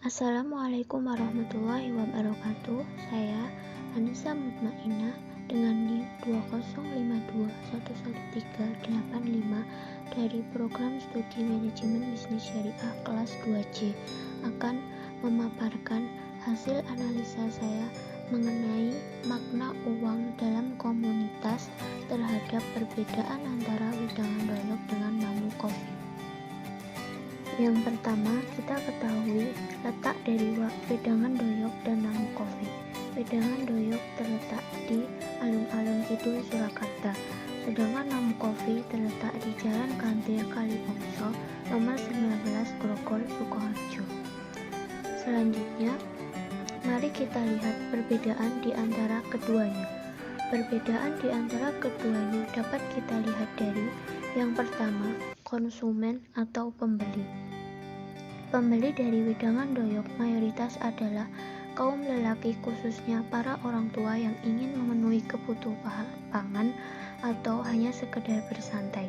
Assalamualaikum warahmatullahi wabarakatuh. Saya Anissa Mutmainah dengan NIM 205211385 dari Program Studi Manajemen Bisnis Syariah kelas 2C akan memaparkan hasil analisa saya mengenai makna uang dalam komunitas terhadap perbedaan antara wedangan doyok dengan namu kopi. Yang pertama, kita ketahui letak dari wedangan doyok dan namu kopi. Wedangan doyok terletak di alun-alun Kidul Surakarta, sedangkan namu kopi terletak di Jalan Kantir Kalibongso, nomor 19 Grogol, Sukoharjo. Selanjutnya, mari kita lihat perbedaan di antara keduanya. Perbedaan di antara keduanya dapat kita lihat dari yang pertama, konsumen atau pembeli. Pembeli dari wedangan doyok mayoritas adalah kaum lelaki, khususnya para orang tua yang ingin memenuhi kebutuhan pangan atau hanya sekedar bersantai.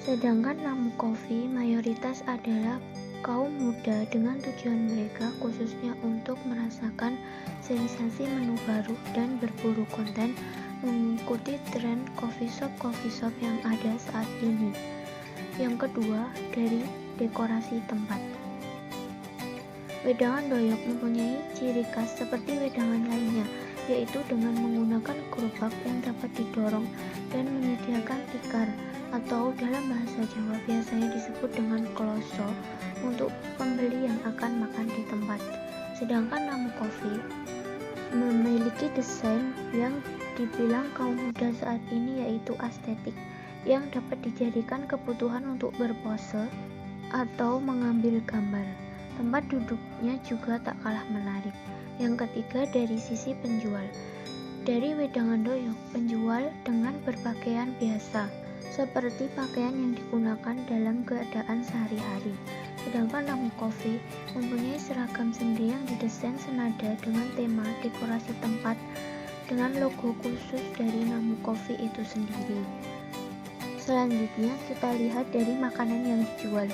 Sedangkan namu kopi mayoritas adalah kaum muda dengan tujuan mereka khususnya untuk merasakan sensasi menu baru dan berburu konten mengikuti tren coffee shop yang ada saat ini. Yang kedua, dari dekorasi tempat. Wedangan doyok mempunyai ciri khas seperti wedangan lainnya, yaitu dengan menggunakan gerobak yang dapat didorong dan menyediakan tikar atau dalam bahasa Jawa biasanya disebut dengan kloso untuk pembeli yang akan makan di tempat. Sedangkan namu kopi memiliki desain yang dibilang kaum muda saat ini, yaitu estetik yang dapat dijadikan kebutuhan untuk berpose atau mengambil gambar. Tempat duduknya juga tak kalah menarik. Yang ketiga, dari sisi penjual. Dari wedangan doyok, penjual dengan berpakaian biasa, seperti pakaian yang digunakan dalam keadaan sehari-hari. Sedangkan namu kopi mempunyai seragam sendiri yang didesain senada dengan tema dekorasi tempat dengan logo khusus dari namu kopi itu sendiri. Selanjutnya, kita lihat dari makanan yang dijual.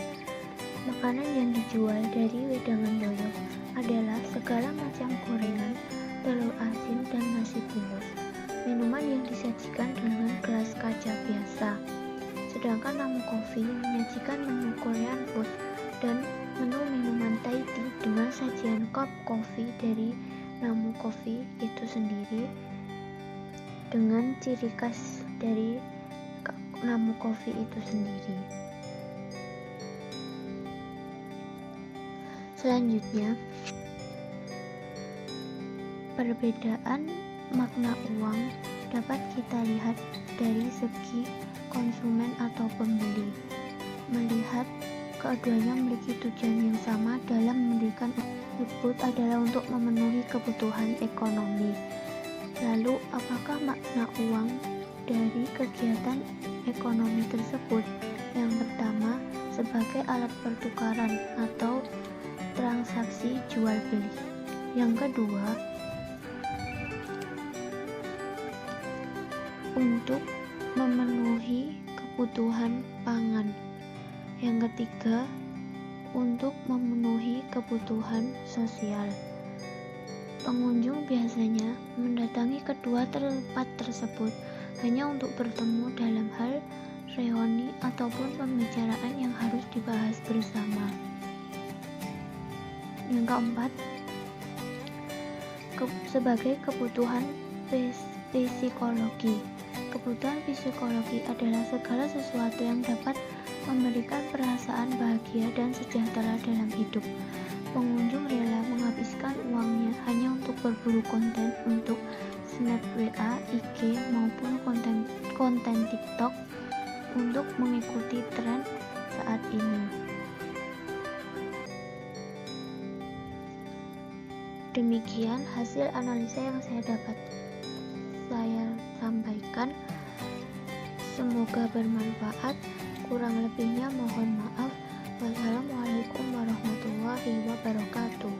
Makanan yang dijual dari wedangan doyok adalah segala macam gorengan, telur asin, dan nasi bungkus. Minuman yang disajikan dengan gelas kaca biasa. Sedangkan namu kopi menyajikan menu Korean food dan menu minuman Thai tea dengan sajian cup kopi dari namu kopi itu sendiri dengan ciri khas dari namu kopi itu sendiri. Selanjutnya, perbedaan makna uang dapat kita lihat dari segi konsumen atau pembeli. Melihat keduanya memiliki tujuan yang sama dalam memberikan tersebut adalah untuk memenuhi kebutuhan ekonomi. Lalu, apakah makna uang dari kegiatan ekonomi tersebut? Yang pertama, sebagai alat pertukaran atau transaksi jual beli. Yang kedua, untuk memenuhi kebutuhan pangan. Yang ketiga, untuk memenuhi kebutuhan sosial. Pengunjung biasanya mendatangi kedua tempat tersebut hanya untuk bertemu dalam hal reuni ataupun pembicaraan yang harus dibahas bersama. Yang keempat, sebagai kebutuhan psikologi. Kebutuhan psikologi adalah segala sesuatu yang dapat memberikan perasaan bahagia dan sejahtera dalam hidup. Pengunjung rela menghabiskan uangnya hanya untuk berburu konten untuk snap WA, IG maupun konten TikTok untuk mengikuti tren saat ini. Demikian hasil analisa yang saya sampaikan. Semoga bermanfaat. Kurang lebihnya mohon maaf. Wassalamualaikum warahmatullahi wabarakatuh.